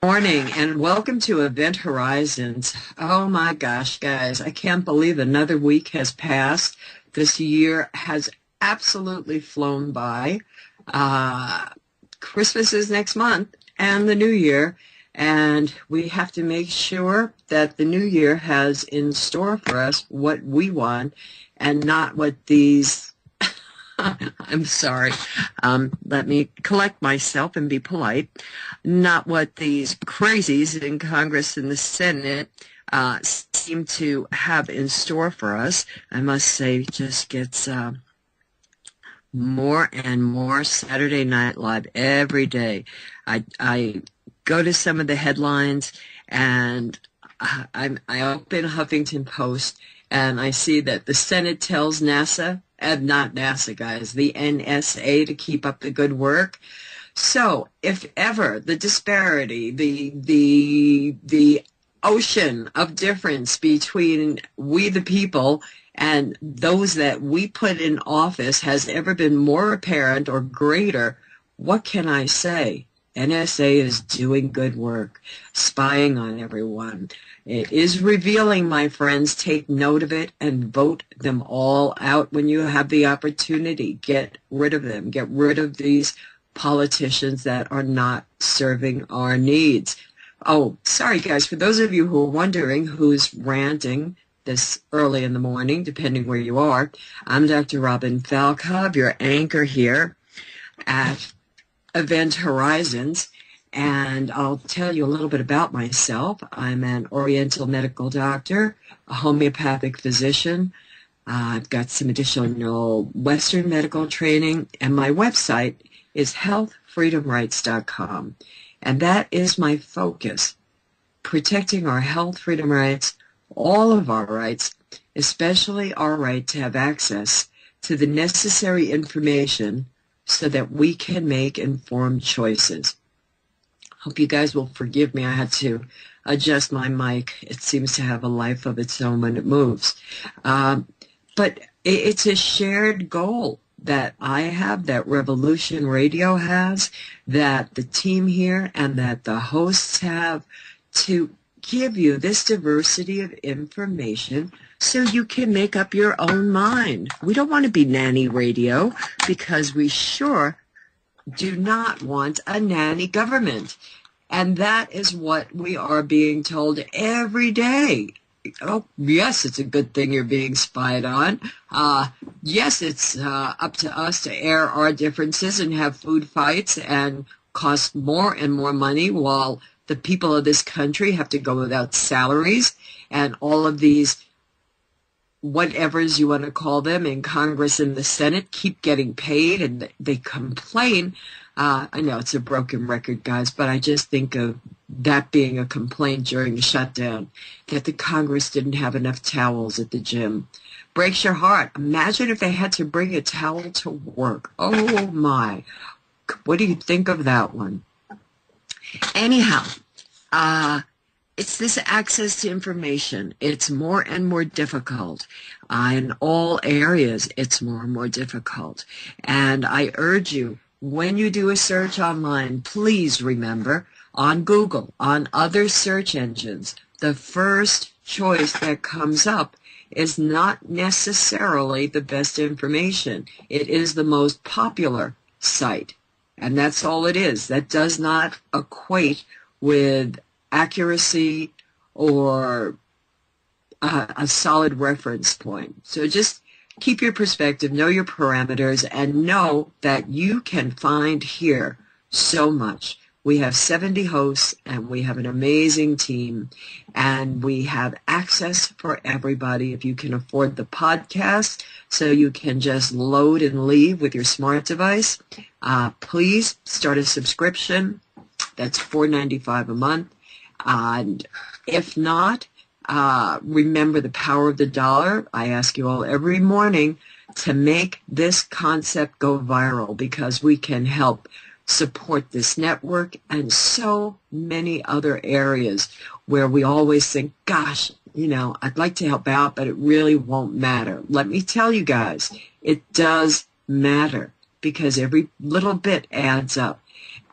Morning and welcome to Event Horizons. Oh my gosh, guys, I can't believe another week has passed. This year has absolutely flown by. Christmas is next month and the new year, and we have to make sure that the new year has in store for us what we want and not what these I'm sorry. Let me collect myself and be polite. Not what these crazies in Congress and the Senate seem to have in store for us. I must say, just gets more and more Saturday Night Live every day. I go to some of the headlines, and I open Huffington Post, and I see that the Senate tells NASA, and not NASA, guys, the NSA, to keep up the good work. So if ever the disparity, the ocean of difference between we the people and those that we put in office has ever been more apparent or greater, what can I say? NSA is doing good work, spying on everyone. It is revealing, my friends. Take note of it and vote them all out when you have the opportunity. Get rid of them. Get rid of these politicians that are not serving our needs. Oh, sorry, guys. For those of you who are wondering who's ranting this early in the morning, depending where you are, I'm Dr. Robin Falkov, your anchor here at Event Horizons, and I'll tell you a little bit about myself. I'm an Oriental medical doctor, a homeopathic physician. I've got some additional Western medical training, and my website is healthfreedomrights.com, and that is my focus, protecting our health freedom rights, all of our rights, especially our right to have access to the necessary information so that we can make informed choices. Hope you guys will forgive me. I had to adjust my mic. It seems to have a life of its own when it moves. But it's a shared goal that I have, that Revolution Radio has, that the team here and that the hosts have, to give you this diversity of information so you can make up your own mind. We don't want to be nanny radio, because we sure do not want a nanny government. And that is what we are being told every day. Oh, yes, it's a good thing you're being spied on. Yes, it's up to us to air our differences and have food fights and cost more and more money, while the people of this country have to go without salaries, and all of these whatevers you want to call them in Congress and the Senate keep getting paid, and they complain. I know it's a broken record, guys, but I just think of that being a complaint during the shutdown, that the Congress didn't have enough towels at the gym. Breaks your heart. Imagine if they had to bring a towel to work. Oh, my. What do you think of that one? Anyhow, it's this access to information. It's more and more difficult. In all areas, it's more and more difficult. And I urge you, when you do a search online, please remember, on Google, on other search engines, the first choice that comes up is not necessarily the best information. It is the most popular site. And that's all it is. That does not equate with accuracy or a solid reference point. So just keep your perspective, know your parameters, and know that you can find here so much. We have 70 hosts, and we have an amazing team, and we have access for everybody. If you can afford the podcast, so you can just load and leave with your smart device, please start a subscription. That's $4.95 a month. And if not, remember the power of the dollar. I ask you all every morning to make this concept go viral, because we can help support this network and so many other areas where we always think, gosh, I'd like to help out, but it really won't matter. Let me tell you guys, it does matter, because every little bit adds up.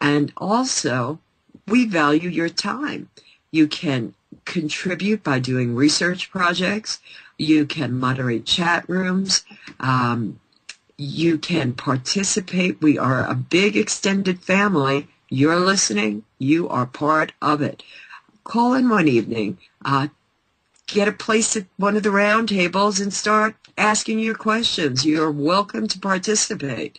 And also, we value your time. You can contribute by doing research projects. You can moderate chat rooms. You can participate. We are a big extended family. You're listening. You are part of it. Call in one evening. Get a place at one of the round tables and start asking your questions. You're welcome to participate.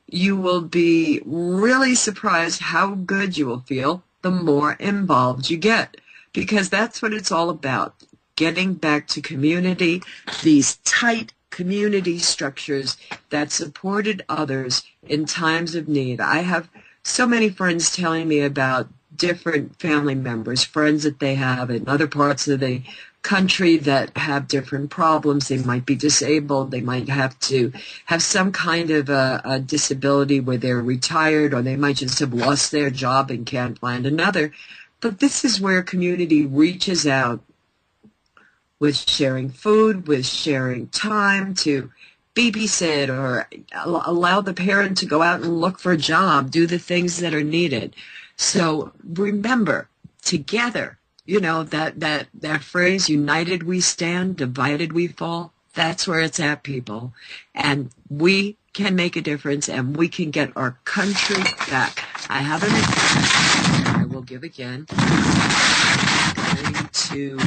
You will be really surprised how good you will feel the more involved you get, because that's what it's all about, getting back to community, these tight community structures that supported others in times of need. I have so many friends telling me about different family members, friends that they have in other parts of the country that have different problems. They might be disabled. They might have to have some kind of a disability where they're retired, or they might just have lost their job and can't find another. But this is where community reaches out with sharing food, with sharing time to babysit or allow the parent to go out and look for a job, do the things that are needed. So remember, together, you know, that phrase, united we stand, divided we fall, that's where it's at, people. And we can make a difference, and we can get our country back. I have an example I will give again. Going to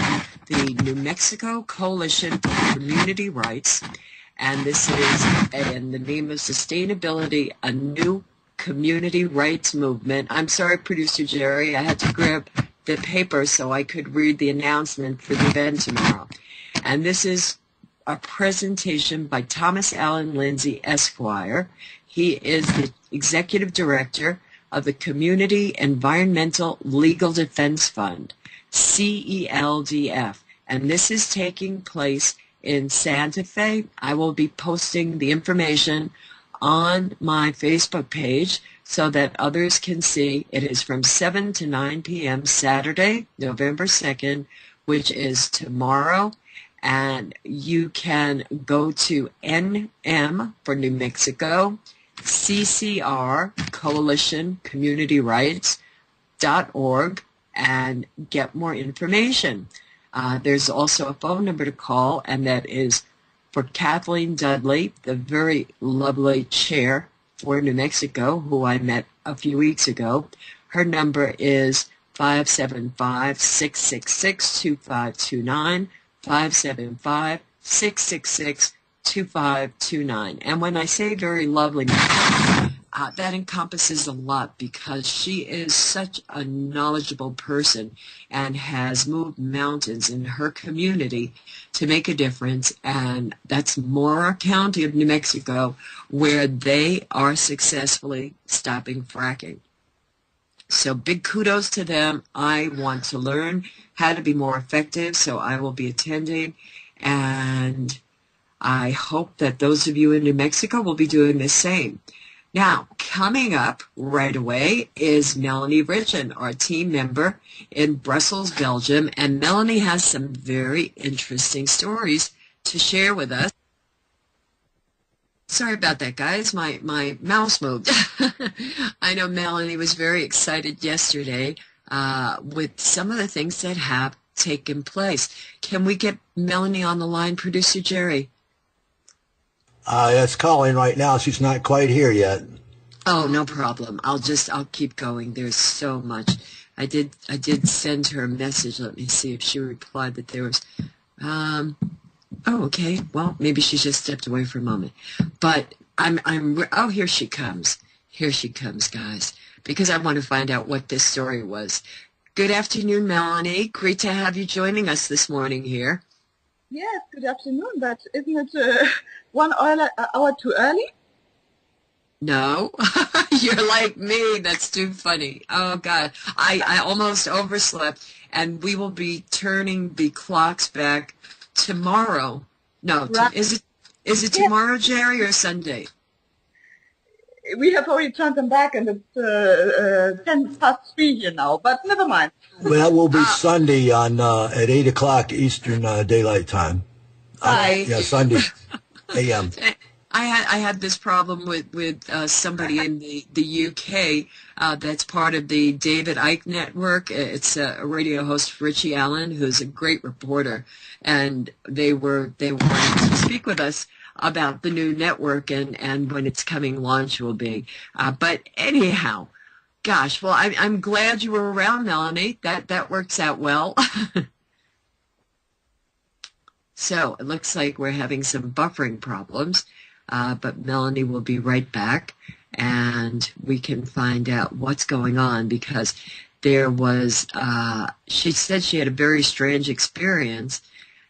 the New Mexico Coalition for Community Rights, and this is in the name of sustainability, a new community rights movement. I'm sorry, Producer Jerry, I had to grab the paper so I could read the announcement for the event tomorrow. And this is a presentation by Thomas Allen Lindsay, Esquire. He is the Executive Director of the Community Environmental Legal Defense Fund, CELDF. And this is taking place in Santa Fe. I will be posting the information on my Facebook page so that others can see. It is from 7 to 9 p.m. Saturday, November 2nd, which is tomorrow. And you can go to NM for New Mexico, CCR, Coalition Community Rights.org, and get more information. There's also a phone number to call, and that is for Kathleen Dudley, the very lovely chair for New Mexico, who I met a few weeks ago. Her number is 575-666-2529, 575-666-2529. And when I say very lovely, that encompasses a lot, because she is such a knowledgeable person and has moved mountains in her community to make a difference. And that's Mora County of New Mexico, where they are successfully stopping fracking. So big kudos to them. I want to learn how to be more effective, so I will be attending. And I hope that those of you in New Mexico will be doing the same. Now, coming up right away is Melanie Vritschan, our team member in Brussels, Belgium, and Melanie has some very interesting stories to share with us. Sorry about that, guys. My mouse moved. I know Melanie was very excited yesterday with some of the things that have taken place. Can we get Melanie on the line, Producer Jerry? That's calling right now. She's not quite here yet. Oh, no problem. I'll keep going. There's so much. I did send her a message. Let me see if she replied that there was. Oh, okay. Well, maybe she just stepped away for a moment. But oh, here she comes. Here she comes, guys, because I want to find out what this story was. Good afternoon, Melanie. Great to have you joining us this morning here. Yes, good afternoon, but isn't it 1 hour too early? No, you're like me. That's too funny. Oh, God. I almost overslept, and we will be turning the clocks back tomorrow. No, right. Is it tomorrow, Jerry, or Sunday? We have already turned them back, and it's 3:10 here now, but never mind. Well, that will be Sunday on at 8 o'clock Eastern Daylight Time. Right. Yeah, Sunday, a.m. I had this problem with somebody in the UK that's part of the David Icke network. It's a radio host, Vritschan, who's a great reporter, and they wanted to speak with us about the new network and when its coming launch will be. But anyhow, gosh, well, I'm glad you were around, Melanie. That works out well. So it looks like we're having some buffering problems, but Melanie will be right back, and we can find out what's going on, because there was, she said she had a very strange experience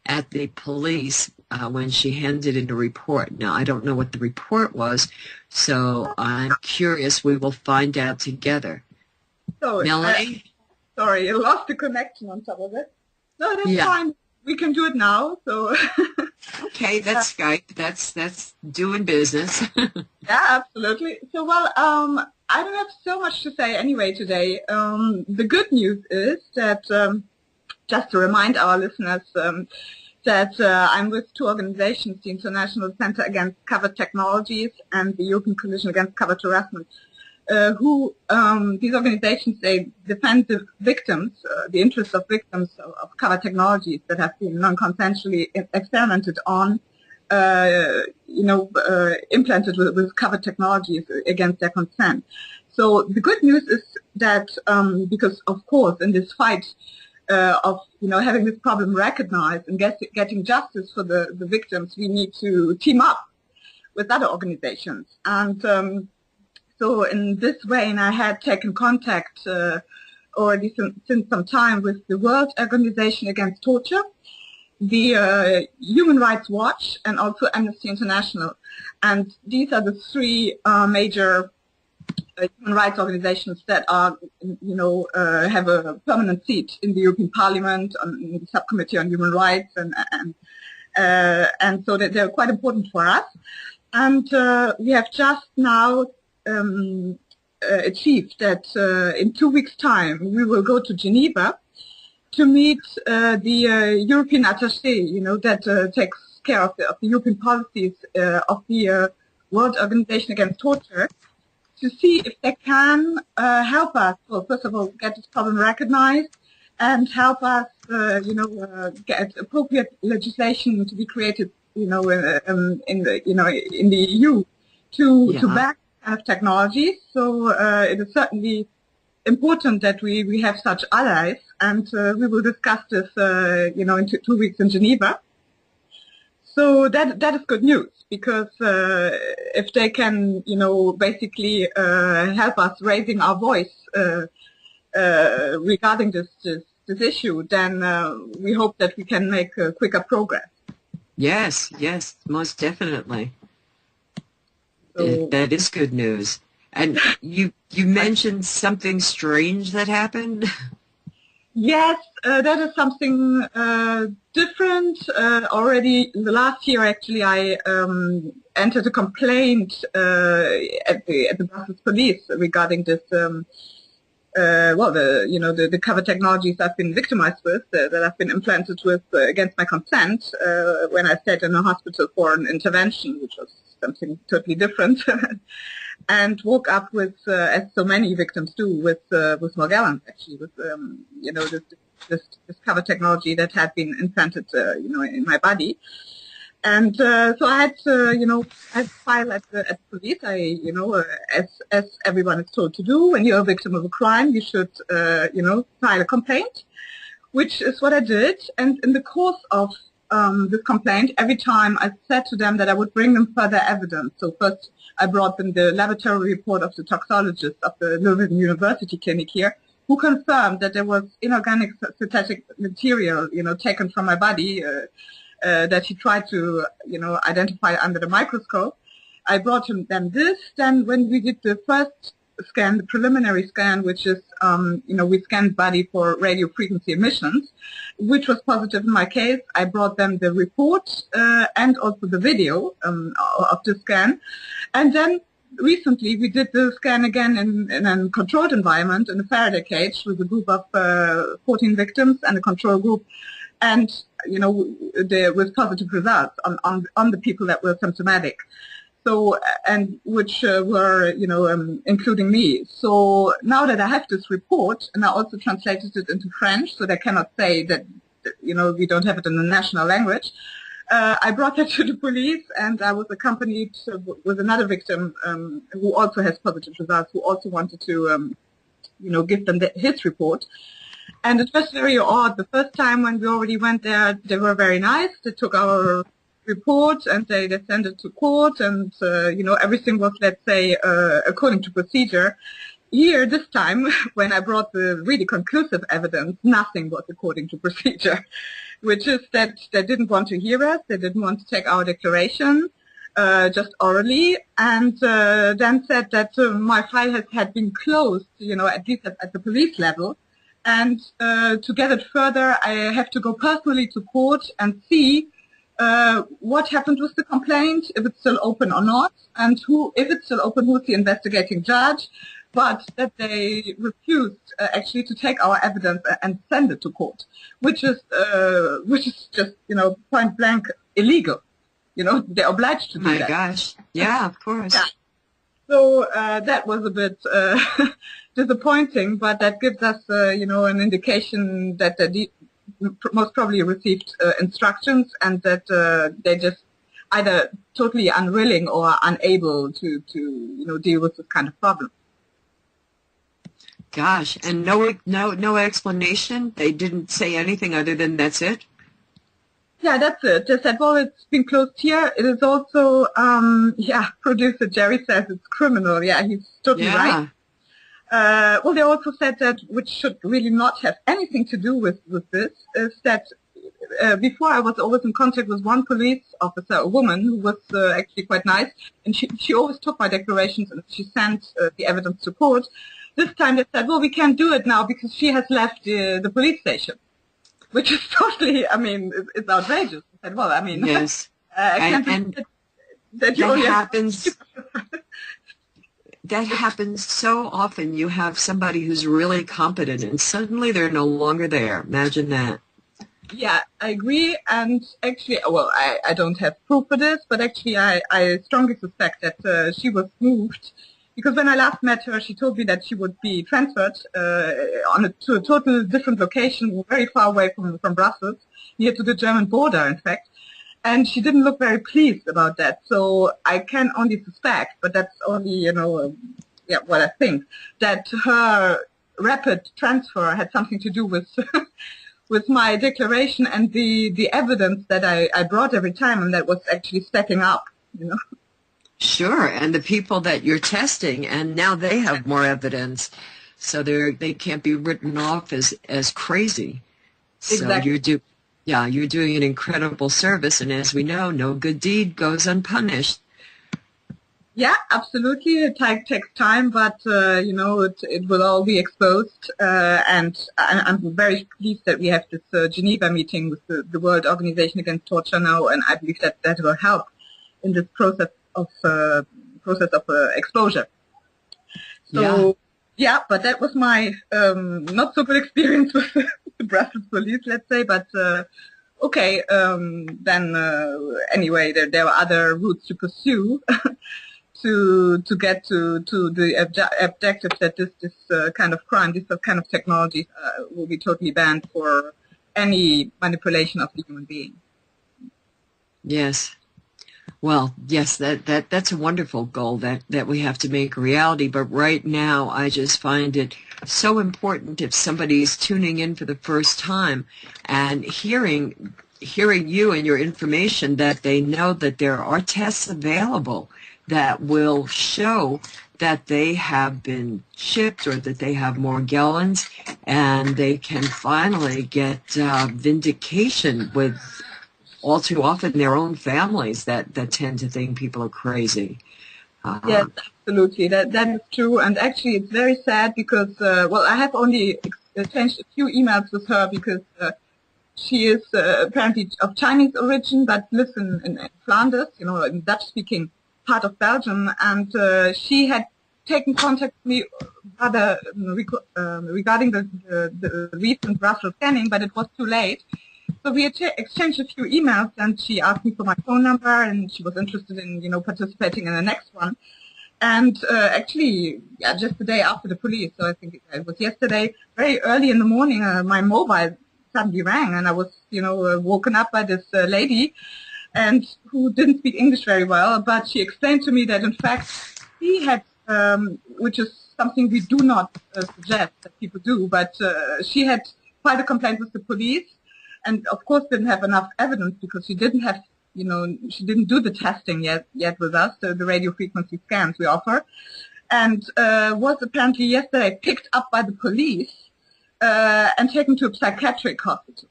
at the police when she handed in a report. Now, I don't know what the report was, so I'm curious. We will find out together. Sorry, Melanie? Sorry, I lost the connection on top of it. No, that's fine. We can do it now. So. Okay, that's Skype. That's doing business. Yeah, absolutely. So, well, I don't have so much to say anyway today. The good news is that, just to remind our listeners, that I'm with two organizations, the International Center Against Covert Technologies and the European Coalition Against Covert Harassment, these organizations, they defend the victims, the interests of victims of covert technologies that have been non-consensually experimented on, implanted with covert technologies against their consent. So the good news is that because, of course, in this fight of having this problem recognized and getting justice for the victims, we need to team up with other organizations. And so in this way, and I had taken contact already since some time with the World Organization Against Torture, the Human Rights Watch, and also Amnesty International. And these are the three major human rights organizations that are, have a permanent seat in the European Parliament, in the Subcommittee on Human Rights, and so that they're quite important for us. And we have just now achieved that in 2 weeks' time we will go to Geneva to meet the European attaché, that takes care of the European policies of the World Organization Against Torture, to see if they can help us, well, first of all, get this problem recognized, and help us, get appropriate legislation to be created, in the EU to back kind of technology. So it is certainly important that we have such allies, and we will discuss this, in 2 weeks in Geneva. So that is good news, because if they can, basically help us raising our voice regarding this issue, then we hope that we can make quicker progress. Yes, most definitely. So, that is good news. And you mentioned something strange that happened? Yes, that is something different. Already the last year, actually, I entered a complaint at the Brussels police regarding this. The cover technologies I've been victimized with, that I've been implanted with against my consent when I stayed in a hospital for an intervention, which was something totally different, and woke up with, as so many victims do, with Morgellons, actually, with this cover technology that had been implanted, in my body. And so I had to, I file at the police. As everyone is told to do, when you're a victim of a crime, you should, file a complaint, which is what I did. And in the course of this complaint, every time I said to them that I would bring them further evidence. So first, I brought them the laboratory report of the toxologist of the Leuven University Clinic here, who confirmed that there was inorganic synthetic material, taken from my body. That he tried to, identify under the microscope. I brought them this. Then when we did the first scan, the preliminary scan, which is, we scanned body for radio frequency emissions, which was positive in my case, I brought them the report and also the video of the scan. And then recently we did the scan again in a controlled environment in a Faraday cage with a group of 14 victims and a control group. And, with positive results on the people that were symptomatic. So, and which were, including me. So now that I have this report, and I also translated it into French, so they cannot say that, we don't have it in the national language, I brought that to the police, and I was accompanied with another victim who also has positive results, who also wanted to, give them his report. And it was very odd. The first time when we already went there, they were very nice. They took our report and they sent it to court, and everything was, let's say, according to procedure. Here, this time, when I brought the really conclusive evidence, nothing was according to procedure, which is that they didn't want to hear us, they didn't want to take our declaration, just orally, and then said that my file had been closed, at least at the police level, and to get it further, I have to go personally to court and see what happened with the complaint, if it's still open or not, and if it's still open, who's the investigating judge, but that they refused actually to take our evidence and send it to court, which is just, point blank illegal. They're obliged to do that. My gosh. Yeah, of course. Yeah. So that was a bit disappointing, but that gives us, an indication that they most probably received instructions, and that they just either totally unwilling or unable to deal with this kind of problem. Gosh, and no explanation? They didn't say anything other than that's it? Yeah, that's it. They said, well, it's been closed here. It is also, producer Jerry says it's criminal. Yeah, he's totally right. Well, they also said that, which should really not have anything to do with this, is that before I was always in contact with one police officer, a woman who was actually quite nice, and she always took my declarations and she sent the evidence to court. This time they said, well, we can't do it now because she has left the police station, which is totally, it's outrageous. I said, well, yes. I can't and that you only happens. That happens so often. You have somebody who's really competent and suddenly they're no longer there. Imagine that. Yeah, I agree. And actually, well, I don't have proof for this, but actually I strongly suspect that she was moved, because when I last met her, she told me that she would be transferred to a total different location, very far away from Brussels, near to the German border, in fact. And she didn't look very pleased about that. So I can only suspect, but that's only, what I think, that her rapid transfer had something to do with with my declaration and the evidence that I brought every time, and that was actually stacking up, Sure, and the people that you're testing, and now they have more evidence, so they can't be written off as crazy. Exactly. So you're doing an incredible service, and as we know, no good deed goes unpunished. Yeah, absolutely. It takes time, but it will all be exposed. And I'm very pleased that we have this Geneva meeting with the World Organization Against Torture now, and I believe that will help in this process of exposure. So yeah, but that was my not so good experience with the Brussels police, let's say. But okay, then anyway, there are other routes to pursue to get to the objective that this kind of crime, this kind of technology will be totally banned for any manipulation of the human being. Yes. Well, yes, that's a wonderful goal that we have to make a reality. But right now, I just find it so important if somebody's tuning in for the first time and hearing you and your information, that they know that there are tests available that will show that they have been shipped or that they have Morgellons, and they can finally get vindication with all too often their own families that tend to think people are crazy. Yes, absolutely. That is true. And actually, it's very sad because, I have only exchanged a few emails with her because she is apparently of Chinese origin but lives in Flanders, in Dutch-speaking part of Belgium. And she had taken contact with me rather regarding the recent Brussels scanning, but it was too late. So we exchanged a few emails, and she asked me for my phone number, and she was interested in, participating in the next one. And actually, yeah, just the day after the police, so I think it was yesterday, very early in the morning, my mobile suddenly rang, and I was, woken up by this lady, and who didn't speak English very well, but she explained to me that in fact she had, which is something we do not suggest that people do, but she had filed a complaint with the police, and of course didn't have enough evidence because she didn't have, she didn't do the testing yet with us, the radio frequency scans we offer, and was apparently yesterday picked up by the police and taken to a psychiatric hospital,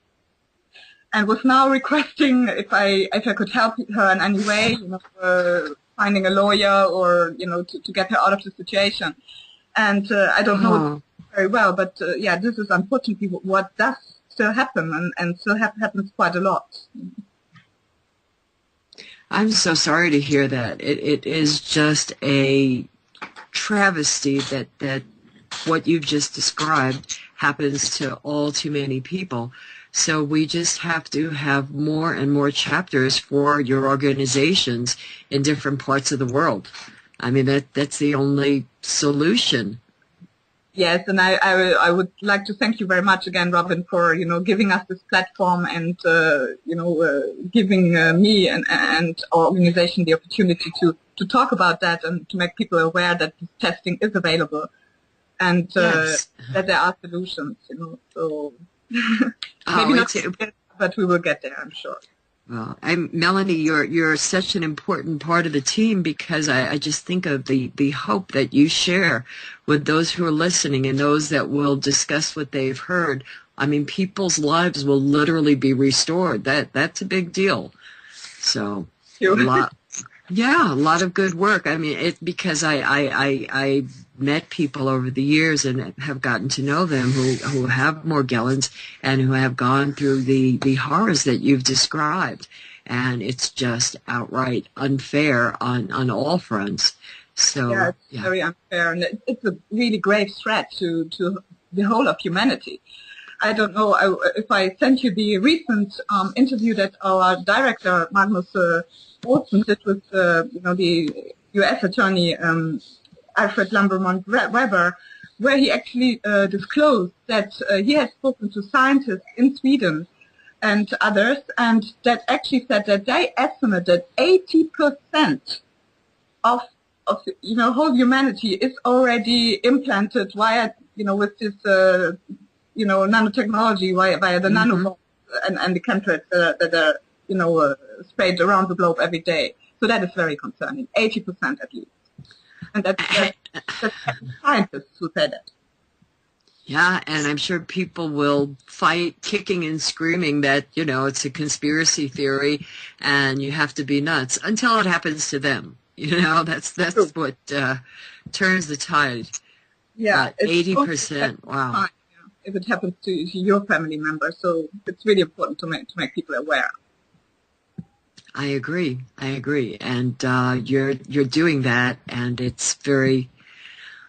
and was now requesting if I could help her in any way, finding a lawyer or to get her out of the situation. And I don't know very well, but yeah, this is unfortunately what does still happen, and still happens quite a lot. I'm so sorry to hear that. It is just a travesty that what you've just described happens to all too many people. So we just have to have more and more chapters for your organizations in different parts of the world. I mean, that's the only solution. Yes, and I would like to thank you very much again, Robin, for giving us this platform and giving me and our organization the opportunity to talk about that and to make people aware that this testing is available and Yes. that there are solutions. So Oh, maybe not, but we will get there, I'm sure. Well, Melanie, you're such an important part of the team because I just think of the hope that you share with those who are listening and those that will discuss what they've heard. I mean, people's lives will literally be restored. That's a big deal. So a lot of good work. I mean, because I met people over the years and have gotten to know them who have Morgellons and who have gone through the horrors that you've described. And it's just outright unfair on all fronts. So yeah, it's very unfair, and it's a really grave threat to the whole of humanity. I don't know if I sent you the recent interview that our director, Magnus Olsen, did with the U.S. attorney Alfred Lambermont Weber, where he actually disclosed that he has spoken to scientists in Sweden and others, and that actually said that they estimate that 80% of whole humanity is already implanted via with this nanotechnology via the nanobombs and the chemtrails that are sprayed around the globe every day. So that is very concerning. 80% at least. And that's scientists who say that. Yeah, and I'm sure people will fight kicking and screaming that, it's a conspiracy theory and you have to be nuts until it happens to them. That's what turns the tide. Yeah. 80%, wow. If it happens to your family member. So it's really important to make people aware. I agree. And you're doing that, and it's very,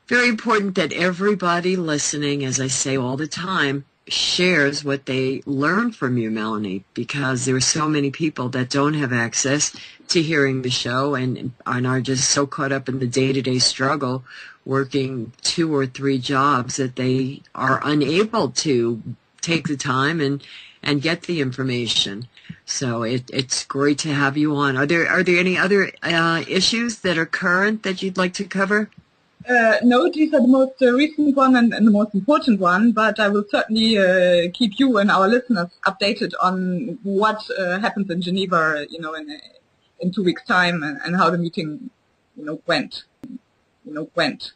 very important that everybody listening, as I say all the time, shares what they learn from you, Melanie, because there are so many people that don't have access to hearing the show and are just so caught up in the day-to-day struggle working 2 or 3 jobs that they are unable to take the time and get the information. So it's great to have you on. Are there any other issues that are current that you'd like to cover? No, these are the most recent one and the most important one, but I will certainly keep you and our listeners updated on what happens in Geneva, in 2 weeks' time and how the meeting, went.